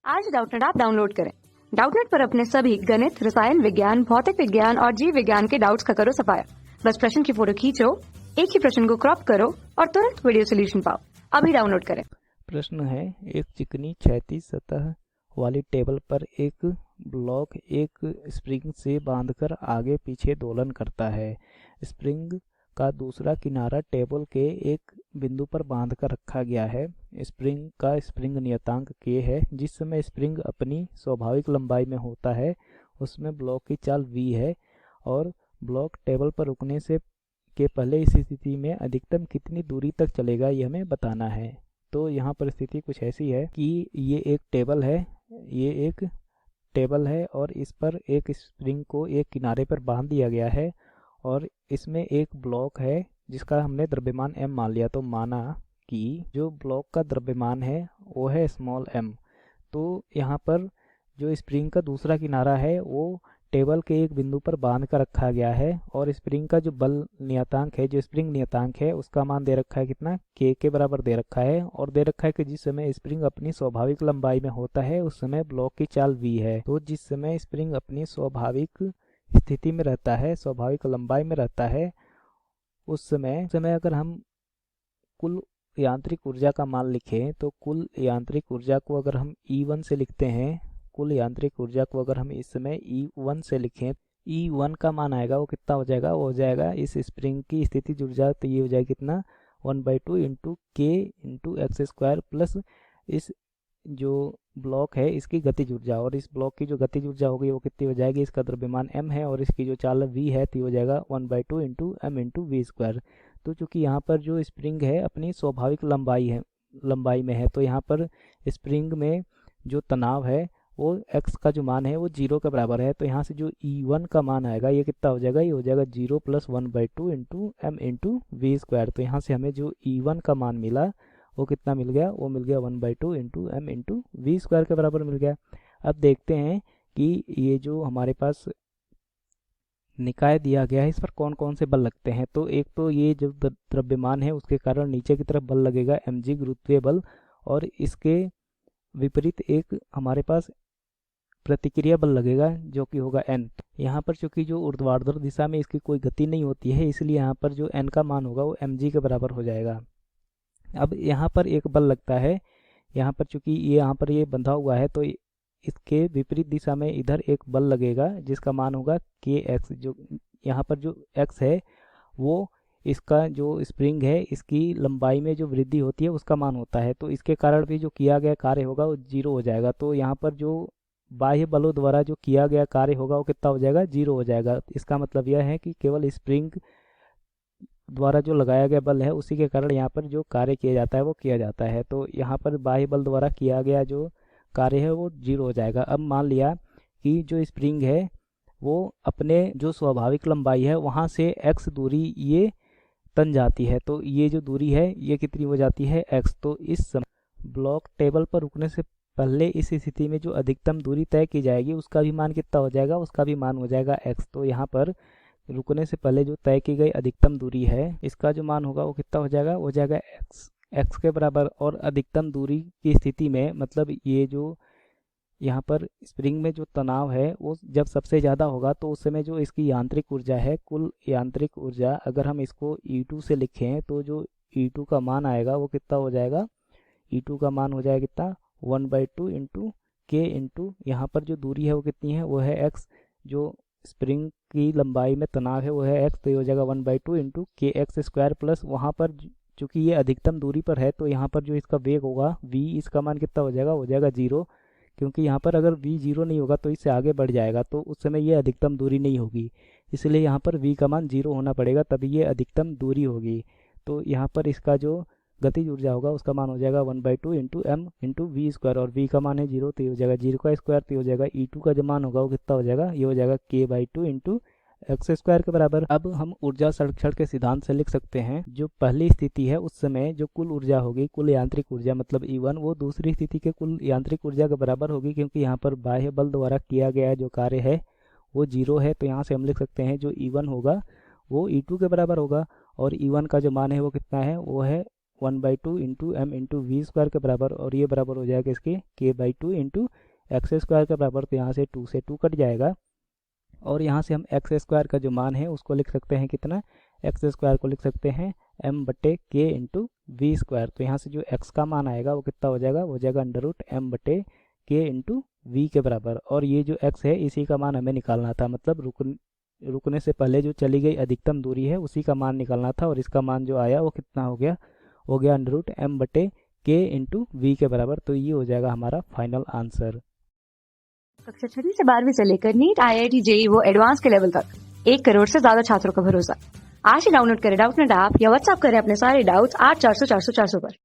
आज Doubtnut app download करें। Doubtnut पर अपने सभी गणित, रसायन विज्ञान, भौतिक विज्ञान और जीव विज्ञान के डाउट्स का करो सफाया। बस प्रश्न की फोटो खींचो, एक ही प्रश्न को क्रॉप करो और तुरंत वीडियो सोल्यूशन पाओ। अभी डाउनलोड करें। प्रश्न है, एक चिकनी क्षैतिज सतह वाली टेबल पर एक ब्लॉक एक स्प्रिंग से बांधकर आगे पीछे दोलन करता है। स्प्रिंग का दूसरा किनारा टेबल के एक बिंदु पर बांधकर रखा गया है। स्प्रिंग का स्प्रिंग नियतांक k है। जिस समय स्प्रिंग अपनी स्वाभाविक लंबाई में होता है उसमें ब्लॉक की चाल v है और ब्लॉक टेबल पर रुकने से के पहले इस स्थिति में अधिकतम कितनी दूरी तक चलेगा यह हमें बताना है। तो यहाँ पर स्थिति कुछ ऐसी है कि ये एक टेबल है और इस पर एक स्प्रिंग को एक किनारे पर बांध दिया गया है और इसमें एक ब्लॉक है जिसका हमने द्रव्यमान m मान लिया। तो माना कि जो ब्लॉक का द्रव्यमान है वो है स्मॉल m। तो यहाँ पर जो स्प्रिंग का दूसरा किनारा है वो टेबल के एक बिंदु पर बांध कर रखा गया है और स्प्रिंग का जो बल नियतांक है, जो स्प्रिंग नियतांक है, उसका मान दे रखा है कितना, k के बराबर दे रखा है और दे रखा है कि जिस समय स्प्रिंग अपनी स्वाभाविक लंबाई में होता है उस समय ब्लॉक की चाल v है। तो जिस समय स्प्रिंग अपनी स्वाभाविक स्थिति में रहता है, स्वाभाविक लंबाई में रहता है, उस समय अगर हम कुल यांत्रिक ऊर्जा का मान लिखें तो कुल यांत्रिक ऊर्जा को अगर हम E1 से लिखते हैं, कुल यांत्रिक ऊर्जा को अगर हम इस समय E1 से लिखें, E1 का मान आएगा वो कितना हो जाएगा, वो हो जाएगा इस स्प्रिंग की स्थितिज ऊर्जा, तो ये हो जाएगा कितना 1/2 into k into x square plus इस जो ब्लॉक है इसकी गतिज ऊर्जा, और इस ब्लॉक की जो गतिज ऊर्जा होगी वो कितनी हो जाएगी, इसका द्रव्यमान m है और इसकी जो चाल v है तो हो जाएगा 1/2 into m into V square. तो चूंकि यहाँ पर जो स्प्रिंग है अपनी स्वाभाविक लंबाई में है तो यहाँ पर स्प्रिंग में जो तनाव है वो x का जो मान है वो 0 के बराबर है। तो यहाँ से जो E1 का मान आएगा ये कितना हो जाएगा, ये हो जाएगा 0 plus 1/2 into m into V square. तो यहाँ से हमें जो E1 का मान मिला वो कितना मिल गया, वो मिल गया 1/2 into m into V square के बराबर मिल गया। अब देखते हैं कि ये जो हमारे पास निकाय दिया गया है इस पर कौन कौन से बल लगते हैं। तो एक तो ये जो द्रव्यमान है उसके कारण नीचे की तरफ बल लगेगा mg गुरुत्वीय बल, और इसके विपरीत एक हमारे पास प्रतिक्रिया बल लगेगा जो कि होगा n। यहाँ पर चूंकि जो ऊर्ध्वाधर दिशा में इसकी कोई गति नहीं होती है इसलिए यहाँ पर जो n का मान होगा वो mg के बराबर हो जाएगा। अब यहाँ पर एक बल लगता है, यहाँ पर चूंकि ये यहाँ पर ये बंधा हुआ है तो इसके विपरीत दिशा में इधर एक बल लगेगा जिसका मान होगा kx। जो यहाँ पर जो x है वो इसका जो स्प्रिंग है इसकी लंबाई में जो वृद्धि होती है उसका मान होता है, तो इसके कारण भी जो किया गया कार्य होगा वो 0 हो जाएगा। तो यहाँ पर जो बाह्य बलों द्वारा जो किया गया कार्य होगा वो कितना हो जाएगा, 0 हो जाएगा। इसका मतलब यह है कि केवल स्प्रिंग द्वारा जो लगाया गया बल है उसी के कारण यहाँ पर जो कार्य किया जाता है वो किया जाता है। तो यहाँ पर बाह्य बल द्वारा किया गया जो कार्य है वो 0 हो जाएगा। अब मान लिया कि जो स्प्रिंग है वो अपने जो स्वाभाविक लंबाई है वहाँ से x दूरी ये तन जाती है, तो ये जो दूरी है ये कितनी हो जाती है, x। तो इस समय ब्लॉक टेबल पर रुकने से पहले इस स्थिति में जो अधिकतम दूरी तय की जाएगी उसका भी मान कितना हो जाएगा, उसका भी मान हो जाएगा x। तो यहाँ पर रुकने से पहले जो तय की गई अधिकतम दूरी है इसका जो मान होगा वो कितना हो जाएगा, हो जाएगा x के बराबर। और अधिकतम दूरी की स्थिति में मतलब ये जो यहाँ पर स्प्रिंग में जो तनाव है वो जब सबसे ज़्यादा होगा तो उस समय जो इसकी यांत्रिक ऊर्जा है, कुल यांत्रिक ऊर्जा अगर हम इसको E2 से लिखें तो जो E2 का मान आएगा वो कितना हो जाएगा, E2 का मान हो जाएगा कितना 1/2 इंटू k इंटू यहाँ पर जो दूरी है वो कितनी है, वो है x। जो स्प्रिंग की लंबाई में तनाव है वो है x, तो ये हो जाएगा 1/2 इंटू के एक्स स्क्वायर प्लस वहाँ पर चूँकि ये अधिकतम दूरी पर है तो यहाँ पर जो इसका वेग होगा v, इसका मान कितना हो जाएगा 0, क्योंकि यहाँ पर अगर v 0 नहीं होगा तो इससे आगे बढ़ जाएगा तो उस समय ये अधिकतम दूरी नहीं होगी, इसलिए यहाँ पर v का मान 0 होना पड़ेगा तभी ये अधिकतम दूरी होगी। तो यहाँ पर इसका जो गतिज ऊर्जा होगा उसका मान हो जाएगा 1/2 into m into V square, और v का मान है 0 तो ये हो जाएगा 0 का स्क्वायर, तो ये हो जाएगा E2 का जो मान होगा वो कितना हो जाएगा, ये हो जाएगा k/2 इंटू एक्स स्क्वायर के बराबर। अब हम ऊर्जा संरक्षण के सिद्धांत से लिख सकते हैं जो पहली स्थिति है उस समय जो कुल ऊर्जा होगी, कुल यांत्रिक ऊर्जा मतलब E1, वो दूसरी स्थिति के कुल यांत्रिक ऊर्जा के बराबर होगी, क्योंकि यहाँ पर बाह्य बल द्वारा किया गया जो कार्य है वो 0 है। तो यहाँ से हम लिख सकते हैं जो E1 होगा वो E2 के बराबर होगा, और E1 का जो मान है वो कितना है, वो है 1/2 into M into V square के बराबर, और ये बराबर हो जाएगा इसके k/2 इंटू एक्स स्क्वायर के बराबर। तो यहाँ से 2 से 2 कट जाएगा और यहाँ से हम एक्स स्क्वायर का जो मान है उसको लिख सकते हैं कितना, एक्स स्क्वायर को लिख सकते हैं m/k इंटू वी स्क्वायर। तो यहाँ से जो x का मान आएगा वो कितना हो जाएगा, वो हो जाएगा √m/k इंटू वी के बराबर। और ये जो x है इसी का मान हमें निकालना था, मतलब रुकने से पहले जो चली गई अधिकतम दूरी है उसी का मान निकालना था, और इसका मान जो आया वो कितना हो गया, √m/k इंटू वी के बराबर। तो ये हो जाएगा हमारा फाइनल आंसर। कक्षा 6वीं से 12वीं से लेकर नीट, IIT, JEE वो एडवांस के लेवल तक 1 करोड़ से ज्यादा छात्रों का भरोसा। आज ही डाउनलोड करें डाउटनेट ऐप या व्हाट्सएप करें अपने सारे डाउट्स 8400 400 400 पर।